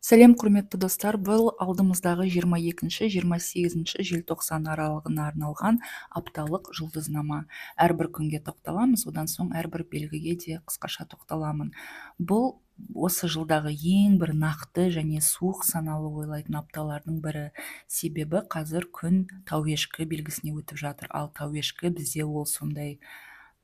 Сәлем құрметті достар, бұл алдымыздағы 22-28 желтоқсан аралығына арналған апталық жұлдызнама. Әрбір күнге тоқталамыз, одан соң әрбір белгіге де қысқаша тоқталамын. Бұл осы жылдағы ең бір нақты және суық саналы ойлайтын апталардың бірі. Себебі қазір күн тауешкі белгісіне өтіп жатыр, ал тауешкі бізде ол сондай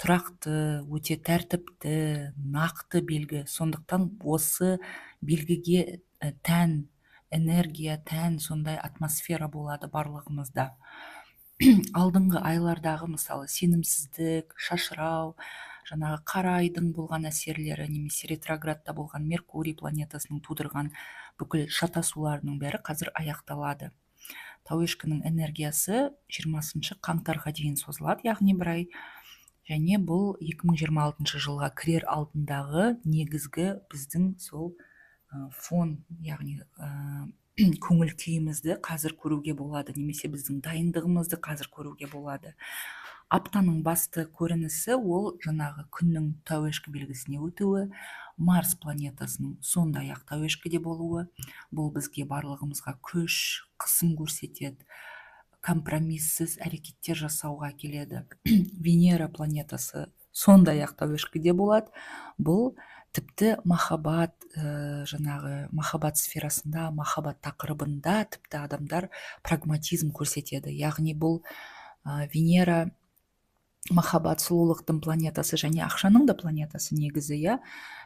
тұрақты, өте тәртіпті, нақты белгі. Сондықтан осы белгіге тән энергия, тән сондай атмосфера болады барлығымызда. Алдыңғы айлардағы мысалы сенімсіздік, шашырау, жаңағы қара айдың болған әсерлері немесе ретроградта болған Меркурий планетасының тудырған бүкіл шатасуларының бәрі қазір аяқталады. Тауешкінің энергиясы 20 қаңтарға дейін созылады, яғни бір ай. Және бұл 2026 жылға кірер алдындағы негізгі біздің сол фон, яғни көңіл күйімізді қазір көруге болады, немесе біздің дайындығымызды қазір көруге болады. Аптаның басты көрінісі ол жаңағы күннің тауешкі белгісіне өтуі, Марс планетасының сондай-ақ тауешкіде болуы. Бұл бізге барлығымызға күш, қысым көрсетеді, компромиссіз әрекеттер жасауға келеді. Венера планетасы сондай-ақ тауешкіде болады. Бұл тіпті махаббат, жаңағы махаббат сферасында, махаббат тақырыбында тіпті адамдар прагматизм көрсетеді. Яғни бұл Венера махаббат, сұлулықтың планетасы және ақшаның да планетасы негізі, иә.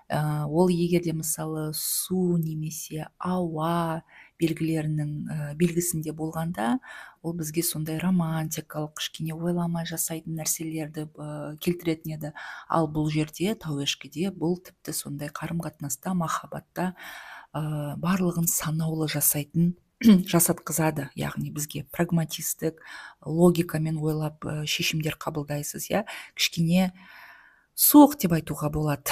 Ол егерде мысалы су немесе ауа белгісінде болғанда, ол бізге сондай романтикалық, кішкене ойламай жасайтын нәрселерді келтіретін еді. Ал бұл жерде тауешкіде бұл тіпті сондай қарым-қатынаста, махаббатта барлығын санаулы жасатқызады. Яғни бізге прагматистік, логикамен ойлап шешімдер қабылдайсыз, иә. Кішкене суық деп айтуға болады.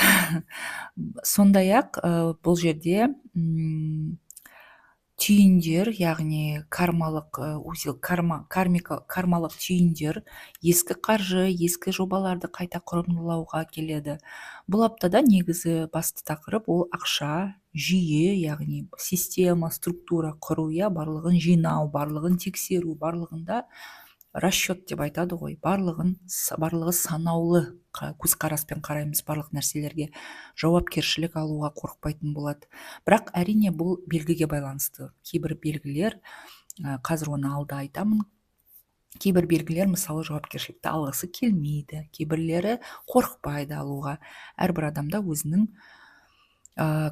Сондай-ақ бұл жерде түйіндер, яғни кармалық түйіндер, ескі қаржы, ескі жобаларды қайта құрылымдауға келеді. Бұл аптада негізі басты тақырып ол ақша, жүйе, яғни система, структура құру, барлығын жинау, барлығын тексеру, барлығында расчет деп айтады ғой, барлығы санаулы көзқараспен қараймыз барлық нәрселерге, жауапкершілік алуға қорықпайтын болады. Бірақ әрине бұл белгіге байланысты. Кейбір белгілер, қазір оны алда айтамын, кейбір белгілер мысалы жауапкершілікті алғысы келмейді, кейбірлері қорықпайды алуға. Әрбір адамда өзінің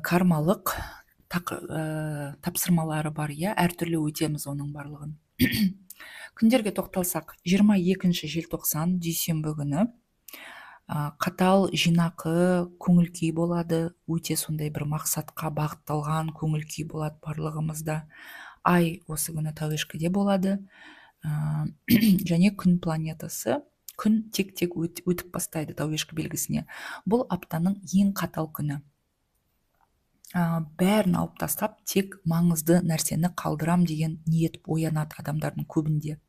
кармалық тапсырмалары бар, әртүрлі өтеміз оның барлығын. Күндерге тоқталсақ, 22 желтоқсан дүйсенбі күні қатал жинақы көңіл күй болады, өте сондай бір мақсатқа бағытталған көңіл күй болады барлығымызда. Ай осы күні тауешкіде болады, және күн планетасы, күн тек өтіп бастайды тауешкі белгісіне. Бұл аптаның ең қатал күні. Бәрін алып тастап, тек маңызды нәрсені қалдырам деген ниет оянады адамдардың көбінде.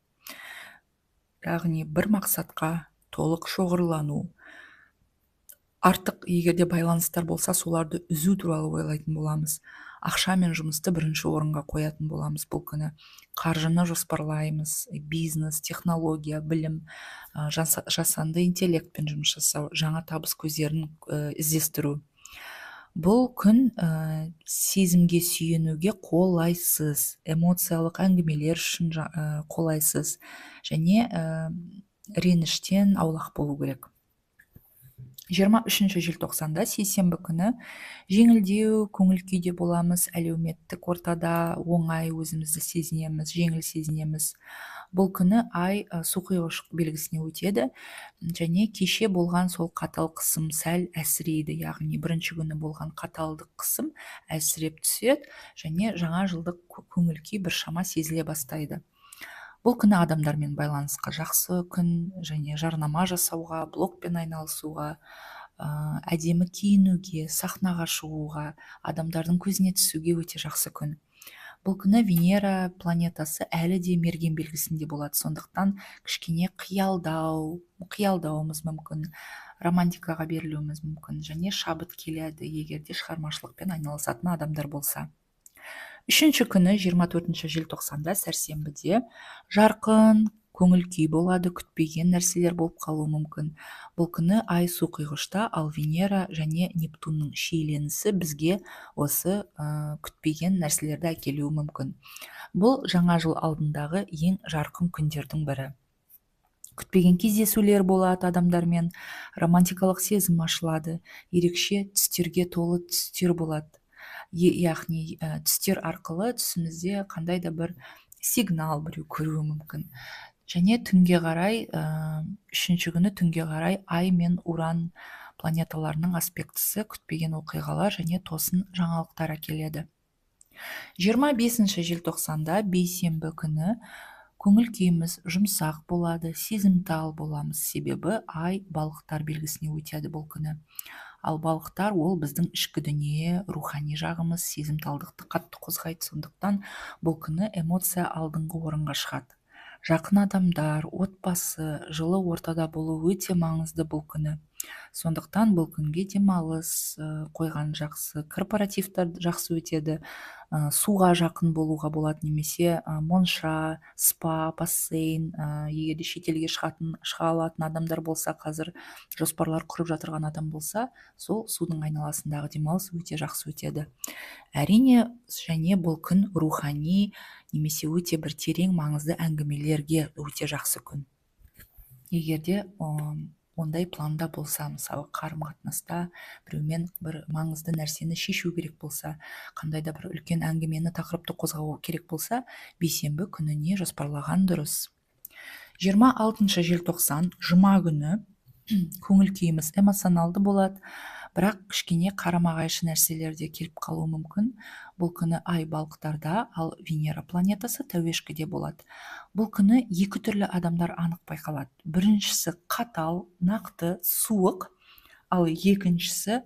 Яғни бір мақсатқа толық шоғырлану, артық егерде байланыстар болса, соларды үзу туралы ойлайтын боламыз. Ақша мен жұмысты бірінші орынға қоятын боламыз бұл күні. Қаржыны жоспарлаймыз, бизнес, технология, білім, жасанды интеллектпен жұмыс жасау, жаңа табыс көздерін іздестіру. Бұл күн сезімге сүйенуге қолайсыз, эмоциялық әңгімелер үшін қолайсыз, және реніштен аулақ болу керек. 23 желтоқсанда сейсенбі күні жеңілдеу көңіл күйде боламыз, әлеуметтік ортада оңай өзімізді сезінеміз, жеңіл сезінеміз. Бұл күні ай суқұйғыш белгісіне өтеді, және кеше болған сол қатал қысым сәл әсірейді, яғни бірінші күні болған қаталдық қысым әсіреп түседі, және жаңа жылдық көңіл күй біршама сезіле бастайды. Бұл күні адамдармен байланысқа жақсы күн, және жарнама жасауға, блогпен айналысуға, әдемі киінуге, сахнаға шығуға, адамдардың көзіне түсуге өте жақсы күн. Бұл күні Венера планетасы әлі де мерген белгісінде болады, сондықтан кішкене қиялдауымыз мүмкін, романтикаға берілуіміз мүмкін, және шабыт келеді егерде шығармашылықпен айналысатын адамдар болса. Үшінші күні 24 желтоқсанда сәрсенбіде жарқын көңіл күй болады, күтпеген нәрселер болып қалуы мүмкін. Бұл күні ай суқиғышта, ал Венера және Нептунның шиеленісі бізге осы күтпеген нәрселерді әкелуі мүмкін. Бұл жаңа жыл алдындағы ең жарқын күндердің бірі. Күтпеген кездесулер болады адамдармен, романтикалық сезім ашылады, ерекше түстерге толы түстер болады. Яғни түстер арқылы түсімізде қандай да бір сигнал біреу көруі мүмкін. Және түнге қарай, үшінші күні түнге қарай ай мен уран планеталарының аспектісі күтпеген оқиғалар және тосын жаңалықтар әкеледі. 25 желтоқсанда бейсенбі күні көңіл күйіміз жұмсақ болады, сезімтал боламыз, себебі ай балықтар белгісіне өтеді бұл күні. Ал балықтар ол біздің ішкі дүние, рухани жағымыз, сезімталдықты қатты қозғайды, сондықтан бұл күні эмоция алдыңғы орынға шығады. Жақын адамдар, отбасы, жылы ортада болу өте маңызды бұл күні. Сондықтан бұл күнге демалыс қойған жақсы, корпоративтер жақсы өтеді, суға жақын болуға болады, немесе монша, спа, бассейн, егер де шетелге шыға алатын адамдар болса, қазір жоспарлар құрып жатырған адам болса, сол судың айналасындағы демалыс өте жақсы өтеді. Әрине, және бұл күн рухани немесе өте бір терең маңызды әңгімелерге өте жақсы күн. Егерде ондай планда болса, мысалы қарым-қатынаста біреумен бір маңызды нәрсені шешу керек болса, қандай да бір үлкен әңгімені, тақырыпты қозғау керек болса, бейсенбі күніне жоспарлаған дұрыс. 26 желтоқсан жұма күні көңіл күйіміз эмоционалды болады, бірақ кішкене қарама-қайшы нәрселерде келіп қалуы мүмкін. Бұл күні ай балықтарда, ал Венера планетасы тәуешкіде болады. Бұл күні екі түрлі адамдар анық байқалады. Біріншісі қатал, нақты, суық, ал екіншісі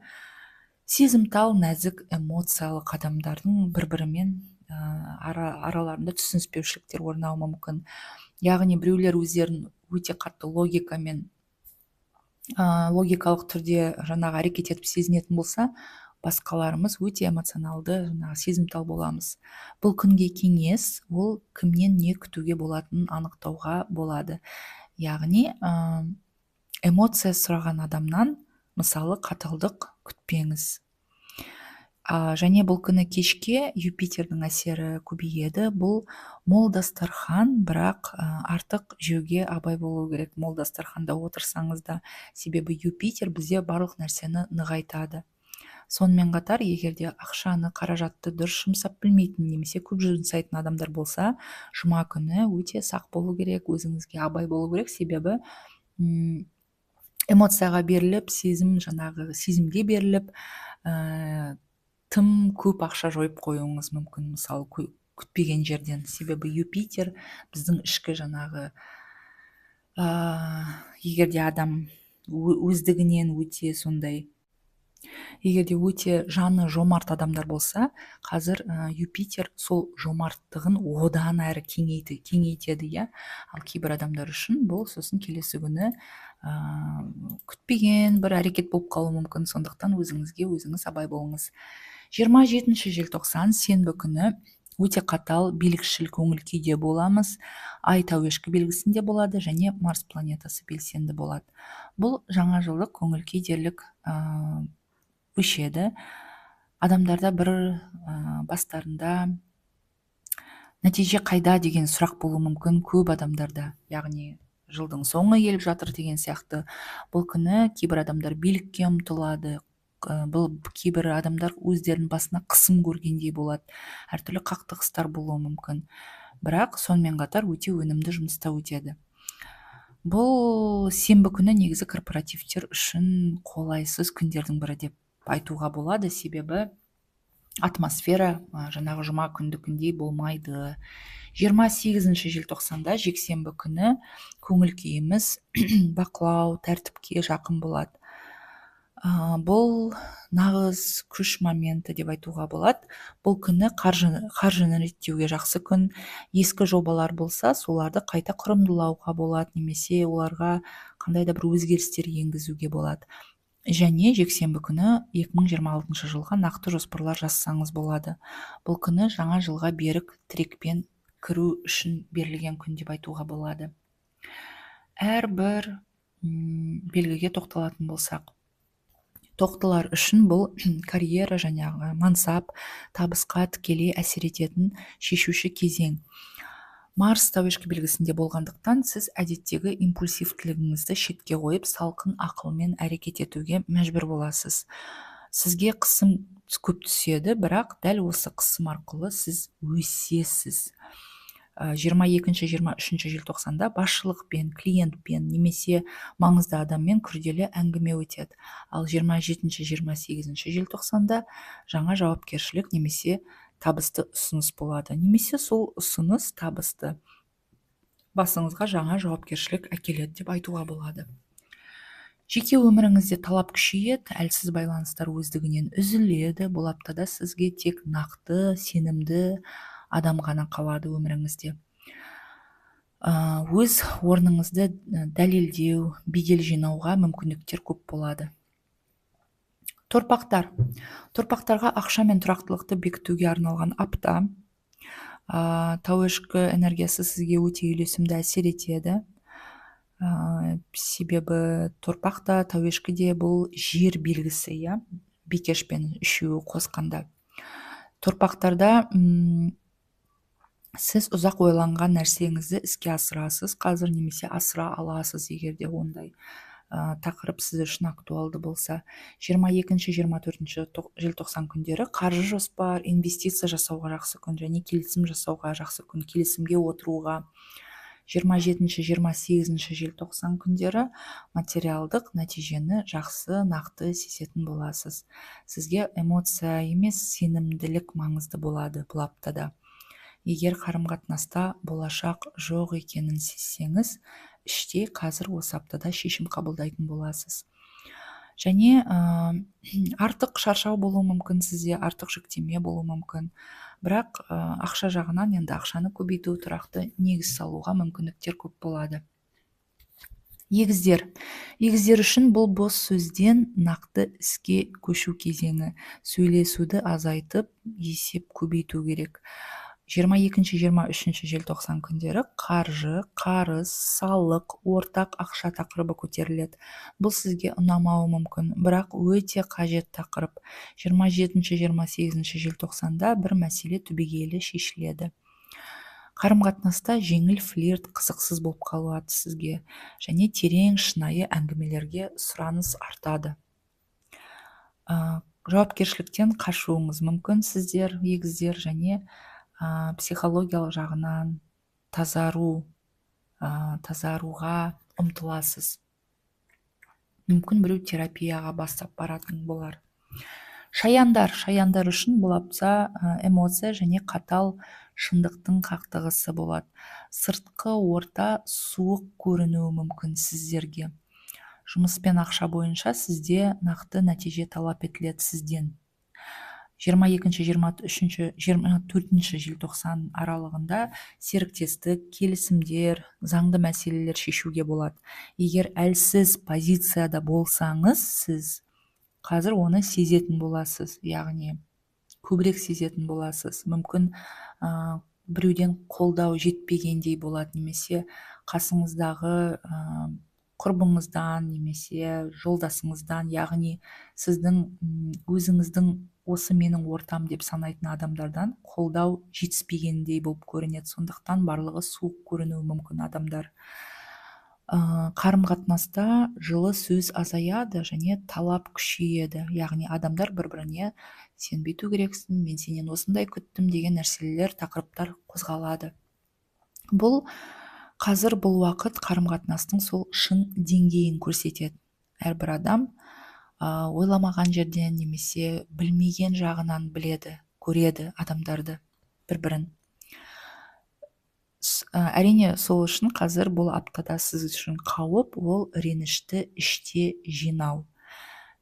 сезімтал, нәзік, эмоциялық адамдардың бір-бірімен араларында түсініспеушіліктер орнауы мүмкін. Яғни біреулер өздерін өте қатты логикалық түрде жаңағы әрекет етіп сезінетін болса, басқаларымыз өте эмоционалды, сезімтал боламыз. Бұл күнге кеңес, ол кімнен не күтуге болатынын анықтауға болады. Яғни эмоция сұраған адамнан, мысалы, қаталдық күтпеңіз. Және бұл күні кешке Юпитердің әсері көбейеді. Бұл мол дастархан, бірақ артық жеуге абай болу керек. Мол дастарханда отырсаңыз да, себебі Юпитер бізде барлық нәрсені нығайтады. Сонымен қатар, егерде ақшаны, қаражатты дұрыс жұмсап білмейтін немесе көп жұмсайтын адамдар болса, жұма күні өте сақ болу керек, өзіңізге абай болу керек, себебі эмоцияға беріліп, сезімге беріліп, тым көп ақша жойып қоюыңыз мүмкін, мысалы, күтпеген жерден. Себебі Юпитер біздің ішкі егерде адам өздігінен өте сондай, егерде өте жаны жомарт адамдар болса, қазір Юпитер сол жомарттығын одан әрі кеңейтеді, иә. Ал кейбір адамдар үшін бұл сосын келесі күні күтпеген бір әрекет болып қалуы мүмкін, сондықтан өзіңіз абай болыңыз. 27 желтоқсан сенбі күні өте қатал, билікшіл көңіл күйде боламыз. Ай тәуешкі белгісінде болады және Марс планетасы белсенді болады. Бұл жаңа жылдық көңіл күй дерлік өшеді. Адамдарда бір бастарында нәтиже қайда деген сұрақ болуы мүмкін көп адамдарда, яғни жылдың соңы келіп жатыр деген сияқты. Бұл күні кейбір адамдар билікке ұмтылады, бұл кейбір адамдар өздерінің басына қысым көргендей болады, әртүрлі қақтығыстар болуы мүмкін, бірақ сонымен қатар өте өнімді жұмыста өтеді. Бұл сенбі күні негізі корпоративтер үшін қолайсыз күндердің бірі деп айтуға болады, себебі атмосфера жаңағы жұма күндікіндей болмайды. 28 желтоқсанда жексенбі күні көңіл күйіміз бақылау, тәртіпке жақын болады. Бұл нағыз күш моменті деп айтуға болады. Бұл күні қаржыны реттеуге жақсы күн. Ескі жобалар болса, соларды қайта құрымдылауға болады, немесе оларға қандай да бір өзгерістер енгізуге болады. және жексенбі күні 2026 жылға нақты жоспарлар жазсаңыз болады. Бұл күні жаңа жылға берік тірекпен кіру үшін берілген күн деп айтуға болады. Әрбір белгіге тоқталатын болсақ, тоқтылар үшін бұл карьера жаңағы мансап, табысқа тікелей әсер ететін шешуші кезең. Марс тәуешкі белгісінде болғандықтан сіз әдеттегі импульсивтілігіңізді шетке қойып, салқын ақылмен әрекет етуге мәжбүр боласыз. Сізге қысым көп түседі, бірақ дәл осы қысым арқылы сіз өсесіз. 22-23 желтоқсанда басшылықпен, клиентпен немесе маңызды адаммен күрделі әңгіме өтеді. Ал 27-28 желтоқсанда жаңа жауапкершілік немесе табысты ұсыныс болады. Немесе сол ұсыныс табысты басыңызға жаңа жауапкершілік әкеледі деп айтуға болады. Жеке өміріңізде талап күшейеді, әлсіз байланыстар өздігінен үзіледі. Бұл аптада сізге тек нақты, сенімді адам ғана қалады өміріңізде. Өз орныңызды дәлелдеу, бедел жинауға мүмкіндіктер көп болады. Торпақтарға ақша мен тұрақтылықты бекітуге арналған апта. Тәуешкі энергиясы сізге өте үйлесімді әсер етеді. Себебі торпақта, тәуешкіде бұл жер белгісі, бикеш пен үшеуі қосқанда. Торпақтарда сіз ұзақ ойланған нәрсеңізді іске асырасыз, қазір немесе асыра аласыз, егерде ондай тақырып сіз үшін актуалды болса. 22-24 желтоқсан күндері қаржы жоспар, инвестиция жасауға жақсы күн, және келісім жасауға жақсы күн, келісімге отыруға. 27-28 желтоқсан күндері материалдық нәтижені жақсы, нақты сезетін боласыз. Сізге эмоция емес, сенімділік маңызды болады бұл аптада. Егер қарым-қатынаста болашақ жоқ екенін сезсеңіз, іштей қазір осы аптада шешім қабылдайтын боласыз. Және артық шаршау болуы мүмкін, сізде артық жүктеме болуы мүмкін. Бірақ ақша жағынан енді ақшаны көбейту, тұрақты негіз салуға мүмкіндіктер көп болады. Егіздер үшін бұл бос сөзден нақты іске көшу кезеңі. Сөйлесуді азайтып, есеп көбейту керек. 22-23 желтоқсан күндері қаржы, қарыз, салық, ортақ ақша тақырыбы көтеріледі. Бұл сізге ұнамауы мүмкін, бірақ өте қажет тақырып. 27-28 желтоқсанда бір мәселе түбегейлі шешіледі. Қарым-қатынаста жеңіл флирт қызықсыз болып қалады сізге, және терең шынайы әңгімелерге сұраныс артады. Жауапкершіліктен қашуыңыз мүмкін сіздер, егіздер, және психологиялық жағынан тазаруға ұмтыласыз. Мүмкін біреу терапияға бастап баратын болар. Шаяндар үшін бұл апта эмоция және қатал шындықтың қақтығысы болады. Сыртқы орта суық көрінуі мүмкін сіздерге. Жұмыс пен ақша бойынша сізде нақты нәтиже талап етіледі сізден. 22-24 желтоқсан аралығында серіктестік, келісімдер, заңды мәселелер шешуге болады. Егер әлсіз позицияда болсаңыз, сіз қазір оны сезетін боласыз, яғни көбірек сезетін боласыз. Мүмкін біреуден қолдау жетпегендей болады, немесе қасыңыздағы құрбыңыздан немесе жолдасыңыздан, яғни сіздің өзіңіздің осы менің ортам деп санайтын адамдардан қолдау жетіспегендей болып көрінеді. Сондықтан барлығы суық көрінуі мүмкін адамдар. Қарым-қатынаста жылы сөз азаяды және талап күшейеді. Яғни адамдар бір-біріне сен бүйту керексің, мен сенен осындай күттім деген нәрселер, тақырыптар қозғалады. Қазір бұл уақыт қарым-қатынастың сол шын деңгейін көрсетеді. Әрбір адам ойламаған жерден немесе білмеген жағынан біледі, көреді адамдарды, бір-бірін. Әрине, сол үшін қазір бұл аптада сіз үшін қауіп, ол ренішті іште жинау.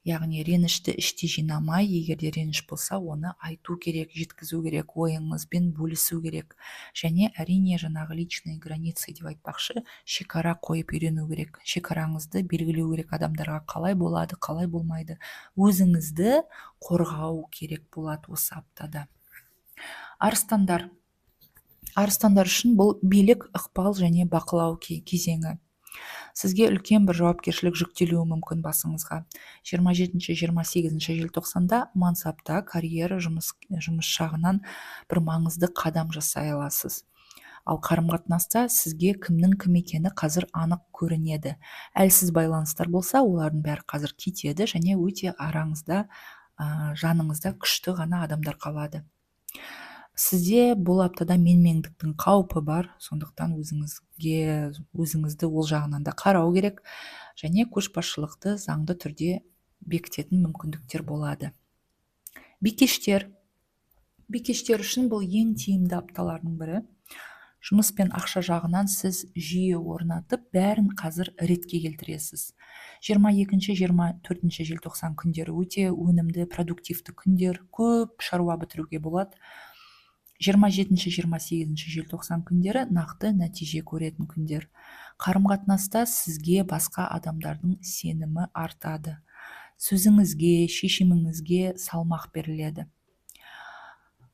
яғни ренішті іште жинамай, егер де реніш болса оны айту керек, жеткізу керек, ойыңызбен бөлісу керек. Және әрине жаңағы личные границы деп айтпақшы, шекара қойып үйрену керек, шекараңызды белгілеу керек, адамдарға қалай болады, қалай болмайды, өзіңізді қорғау керек болады осы аптада. Арыстандар үшін бұл билік, ықпал және бақылау кезеңі. Сізге үлкен бір жауапкершілік жүктелуі мүмкін басыңызға. 27-28 желтоқсанда мансапта, карьера, жұмыс жағынан бір маңызды қадам жасай аласыз. Ал қарым-қатынаста сізге кімнің кім екені қазір анық көрінеді. Әлсіз байланыстар болса, олардың бәрі қазір кетеді және өте араңызда, жаныңызда күшті ғана адамдар қалады. Сізде бұл аптада менмендіктің қаупі бар, сондықтан өзіңізді ол жағынан да қарау керек, және көшбасшылықты заңды түрде бекітетін мүмкіндіктер болады. Бикештер үшін бұл ең тиімді апталардың бірі. Жұмыс пен ақша жағынан сіз жүйе орнатып, бәрін қазір ретке келтіресіз. 22-24 желтоқсан күндері өте өнімді, продуктивті күндер, көп шаруа бітіруге болады. 27-28 желтоқсан күндері нақты нәтиже көретін күндер. Қарым-қатынаста сізге басқа адамдардың сенімі артады. Сөзіңізге, шешіміңізге салмақ беріледі.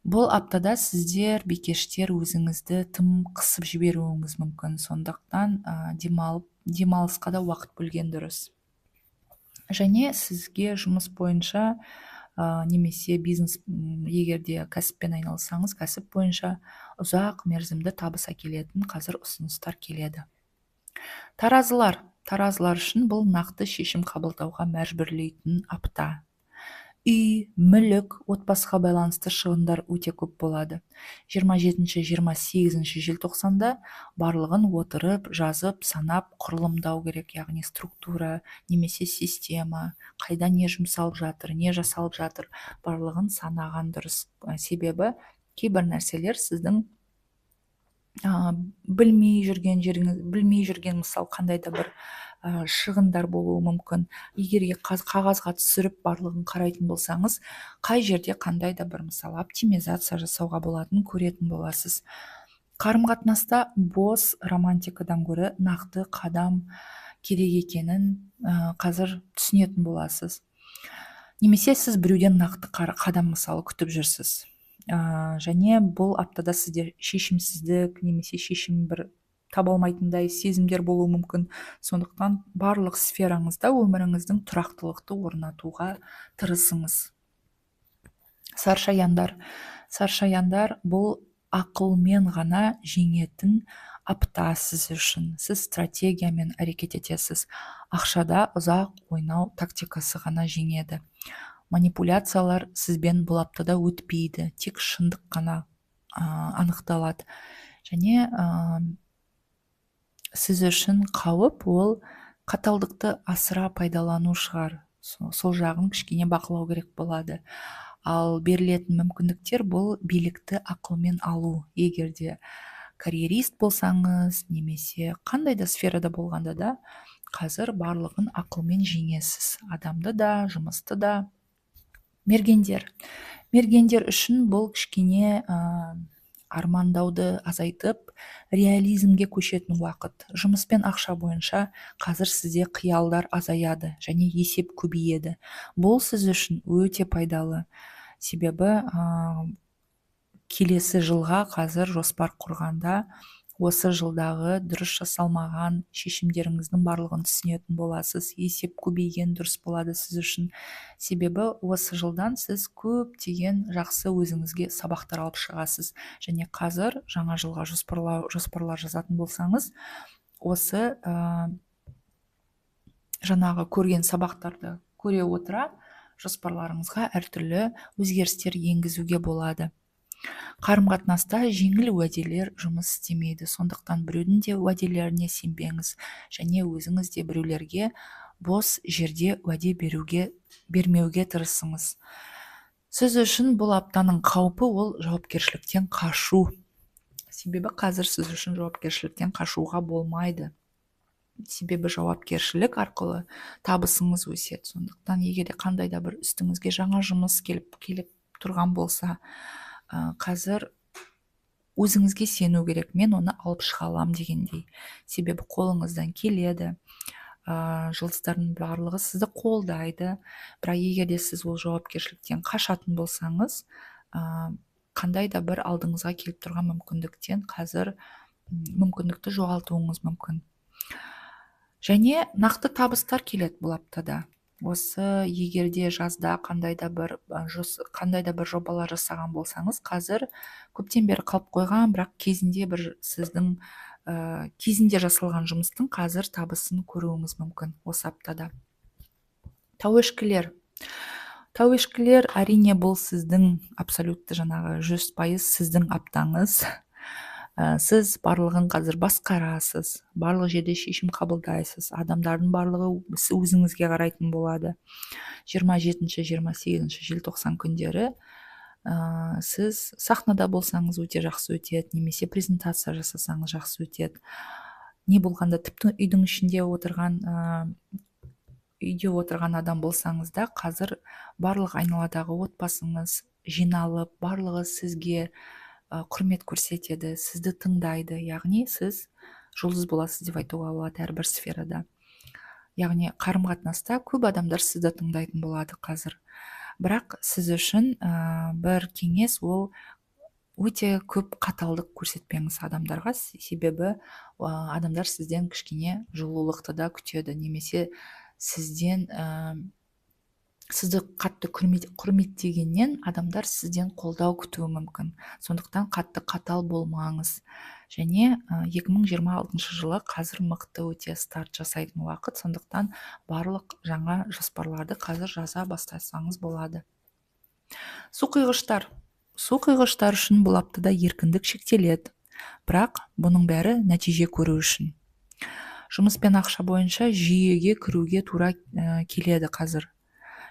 Бұл аптада сіздер, бикештер, өзіңізді тым қысып жіберуіңіз мүмкін, сондықтан демалысқа да уақыт бөлген дұрыс. Және сізге жұмыс бойынша немесе бизнес, егерде кәсіппен айналысаңыз, кәсіп бойынша ұзақ мерзімді табыс әкелетін қазір ұсыныстар келеді. Таразылар үшін бұл нақты шешім қабылдауға мәжбүрлейтін апта. Үй, мүлік, отбасыға байланысты шығындар өте көп болады. 27-28 желтоқсанда барлығын отырып, жазып, санап, құрылымдау керек, яғни структура немесе система, қайда не жұмсалып жатыр, не жасалып жатыр, барлығын санаған дұрыс. Себебі кейбір нәрселер сіздің білмей жүрген, мысал қандай да бір шығындар болуы мүмкін. Егерге қағазға түсіріп барлығын қарайтын болсаңыз, қай жерде қандай да бір, мысалы, оптимизация жасауға болатынын көретін боласыз. Қарым-қатынаста бос романтикадан гөрі нақты қадам керек екенін қазір түсінетін боласыз. Немесе сіз біреуден нақты қадам, мысалы, күтіп жүрсіз. Және бұл аптада сізде шешімсіздік немесе шешім бір таба алмайтындай сезімдер болуы мүмкін. Сондықтан барлық сфераңызда өміріңіздің тұрақтылықты орнатуға тырысыңыз. Саршаяндар бұл ақылмен ғана жеңетін апта сіз үшін. Сіз стратегиямен әрекет етесіз. Ақшада ұзақ ойнау тактикасы ғана жеңеді. Манипуляциялар сізбен бұл аптада өтпейді, тек шындық қана анықталады. Және сіз үшін қауіп ол қаталдықты асыра пайдалану шығар. Сол жағын кішкене бақылау керек болады. Ал берілетін мүмкіндіктер бұл билікті ақылмен алу. Егерде карьерист болсаңыз, немесе қандай да сферада болғанда да, қазір барлығын ақылмен жеңесіз. Адамды да, жұмысты да. Мергендер үшін бұл кішкене армандауды азайтып, реализмге көшетін уақыт. Жұмыс пен ақша бойынша қазір сізде қиялдар азаяды және есеп көбейеді. Бұл сіз үшін өте пайдалы. Себебі келесі жылға қазір жоспар құрғанда, осы жылдағы дұрыс жасалмаған шешімдеріңіздің барлығын түсінетін боласыз. Есеп көбейген дұрыс болады сіз үшін. Себебі осы жылдан сіз көптеген жақсы өзіңізге сабақтар алып шығасыз. Және қазір жаңа жылға жоспарлар жазатын болсаңыз, осы жаңағы көрген сабақтарды көре отыра жоспарларыңызға әртүрлі өзгерістер енгізуге болады. Қарым-қатынаста жеңіл уәделер жұмыс істемейді, сондықтан біреудің де уәделеріне сенбеңіз, және өзіңіз де біреулерге бос жерде уәде бермеуге тырысыңыз. Сіз үшін бұл аптаның қаупі ол жауапкершіліктен қашу. Себебі қазір сіз үшін жауапкершіліктен қашуға болмайды. себебі жауапкершілік арқылы табысыңыз өседі. Сондықтан егер де қандай да бір үстіңізге жаңа жұмыс келіп тұрған болса, қазір өзіңізге сену керек, мен оны алып шыға аламын дегендей. Себебі қолыңыздан келеді, жұлдыздардың барлығы сізді қолдайды. Бірақ егер де сіз ол жауапкершіліктен қашатын болсаңыз, қандай да бір алдыңызға келіп тұрған мүмкіндіктен қазір мүмкіндікті жоғалтуыңыз мүмкін. Және нақты табыстар келеді бұл аптада. Осы егерде жазда қандай да бір жобалар жасаған болсаңыз, қазір көптен бері қалып қойған, бірақ кезінде кезінде жасалған жұмыстың қазір табысын көруіңіз мүмкін осы аптада. Тауешкілер әрине бұл сіздің абсолютті 100% сіздің аптаңыз. Сіз барлығын қазір басқарасыз, барлық жерде шешім қабылдайсыз, адамдардың барлығы өзіңізге қарайтын болады. 27-28 желтоқсан күндері сіз сахнада болсаңыз өте жақсы өтеді, немесе презентация жасасаңыз жақсы өтеді. Не болғанда тіпті үйде отырған адам болсаңыз да, қазір барлық айналадағы отбасыңыз жиналып, барлығы сізге құрмет көрсетеді, сізді тыңдайды, яғни сіз жұлдыз боласыз деп айтуға болады әрбір сферада. Яғни қарым-қатынаста көп адамдар сізді тыңдайтын болады қазір. Бірақ сіз үшін бір кеңес, ол өте көп қаталдық көрсетпеңіз адамдарға, себебі адамдар сізден кішкене жылулықты да күтеді, немесе сізді қатты құрметтегеннен адамдар сізден қолдау күтуі мүмкін. Сондықтан қатты қатал болмаңыз. Және 2026 жылы қазір мықты өте старт жасайтын уақыт, сондықтан барлық жаңа жоспарларды қазір жаза бастасаңыз болады. Су қиғыштар үшін бұл аптада еркіндік шектеледі, бірақ бұның бәрі нәтиже көру үшін. Жұмыс пен ақша бойынша жүйеге кіруге тура келеді қазір.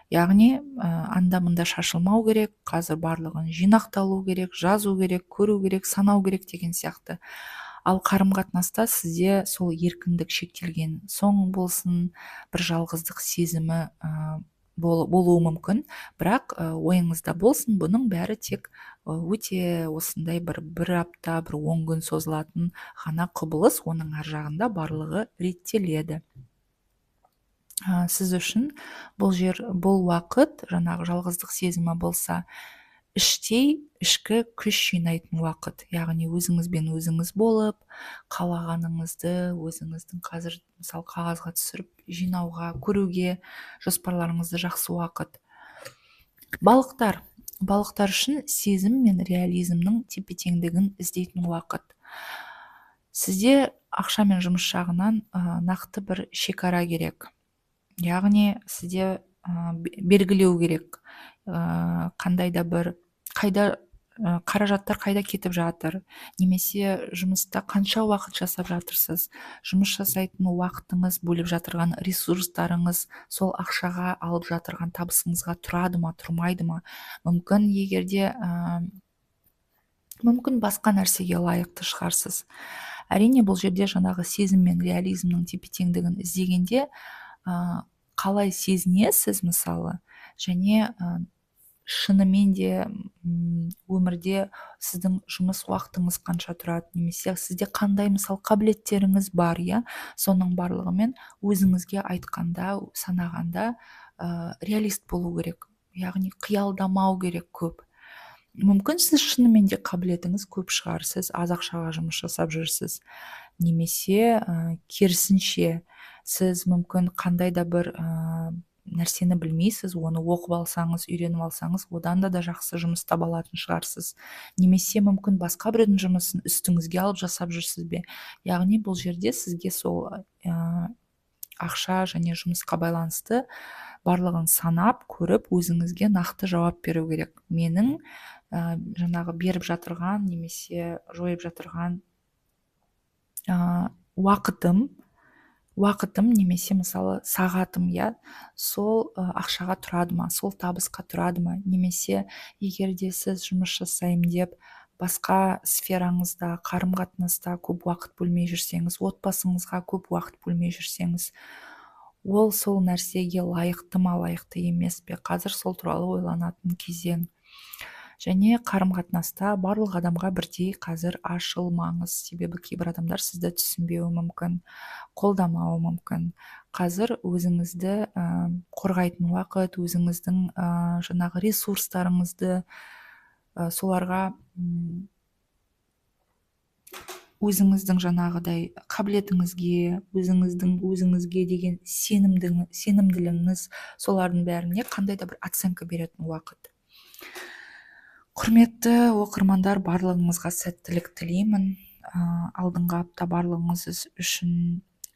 Яғни анда-мында шашылмау керек, қазір барлығын жинақталу керек, жазу керек, көру керек, санау керек деген сияқты. Ал қарым-қатынаста сізде сол еркіндік шектелген соң болсын, бір жалғыздық сезімі болуы мүмкін, бірақ ойыңызда болсын, бұның бәрі тек өте осындай бір апта, бір 10 күн созылатын ғана құбылыс, оның ар жағында барлығы реттеледі. Сіз үшін бұл уақыт, жаңағы жалғыздық сезімі болса, ішкі күш жинайтын уақыт. Яғни өзіңізбен өзіңіз болып, қалағаныңызды өзіңіздің қазір мысалы қағазға түсіріп жинауға, көруге жоспарларыңызды жақсы уақыт. Балықтар үшін сезім мен реализмнің тепе-теңдігін іздейтін уақыт. Сізде ақша мен жұмыс жағынан нақты бір шекара керек. Яғни сізде белгілеу керек, қандай да бір қаражаттар қайда кетіп жатыр, немесе жұмыста қанша уақыт жасап жатырсыз, жұмыс жасайтын уақытыңыз, бөліп жатырған ресурстарыңыз сол ақшаға алып жатырған табысыңызға тұрады ма, тұрмайды ма? Мүмкін егерде мүмкін басқа нәрсеге лайықты шығарсыз. Әрине бұл жерде жаңағы сезім мен реализмнің тепе-теңдігін іздегенде қалай сезінесіз мысалы, және шынымен де өмірде сіздің жұмыс уақытыңыз қанша тұрады, немесе сізде қандай мысалы қабілеттеріңіз бар, соның барлығымен өзіңізге айтқанда, санағанда реалист болу керек, яғни қиялдамау керек көп. Мүмкін сіз шынымен де қабілетіңіз көп шығар, сіз аз ақшаға жұмыс жасап жүрсіз, немесе керісінше сіз мүмкін қандай да бір нәрсені білмейсіз, оны оқып алсаңыз, үйреніп алсаңыз, одан да жақсы жұмыс таба алатын шығарсыз. Немесе мүмкін басқа біреудің жұмысын үстіңізге алып жасап жүрсіз бе? Яғни бұл жерде сізге сол ақша және жұмысқа байланысты барлығын санап, көріп, өзіңізге нақты жауап беру керек. Менің жаңағы беріп жатырған немесе жойып жатырған уақытым немесе мысалы сағатым, сол ақшаға тұрады ма, сол табысқа тұрады ма? Немесе егер де сіз жұмыс жасаймын деп басқа сфераңызда, қарым-қатынаста көп уақыт бөлмей жүрсеңіз, отбасыңызға көп уақыт бөлмей жүрсеңіз, ол сол нәрсеге лайықты ма, лайықты емес пе? Қазір сол туралы ойланатын кезең. Және қарым-қатынаста барлық адамға бірдей қазір ашылмаңыз, себебі кейбір адамдар сізді түсінбеуі мүмкін, қолдамауы мүмкін. Қазір өзіңізді қорғайтын уақыт, өзіңіздің жаңағы ресурстарыңызды соларға өзіңіздің жаңағыдай қабілетіңізге, өзіңізге деген сенімділігіңіз, солардың бәріне қандай да бір оценка беретін уақыт. Құрметті оқырмандар, барлығыңызға сәттілік тілеймін. Алдыңғы апта барлығыңыз үшін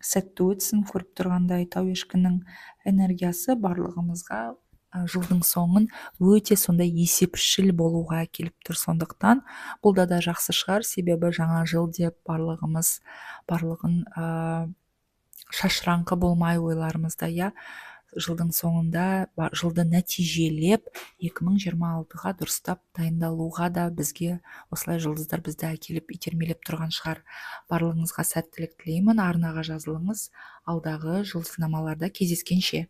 сәтті өтсін. Көріп тұрғандай, тауешкінің энергиясы барлығымызға жылдың соңын өте сондай есепшіл болуға әкеліп тұр. Сондықтан бұл да жақсы шығар, себебі жаңа жыл деп барлығын шашыраңқы болмай ойларымызда, жылдың соңында жылды нәтижелеп 2026-ға дұрыстап дайындалуға да бізге осылай жұлдыздар бізді әкеліп итермелеп тұрған шығар. Барлығыңызға сәттілік тілеймін. Арнаға жазылыңыз. Алдағы жұлдызнамаларда кездескенше.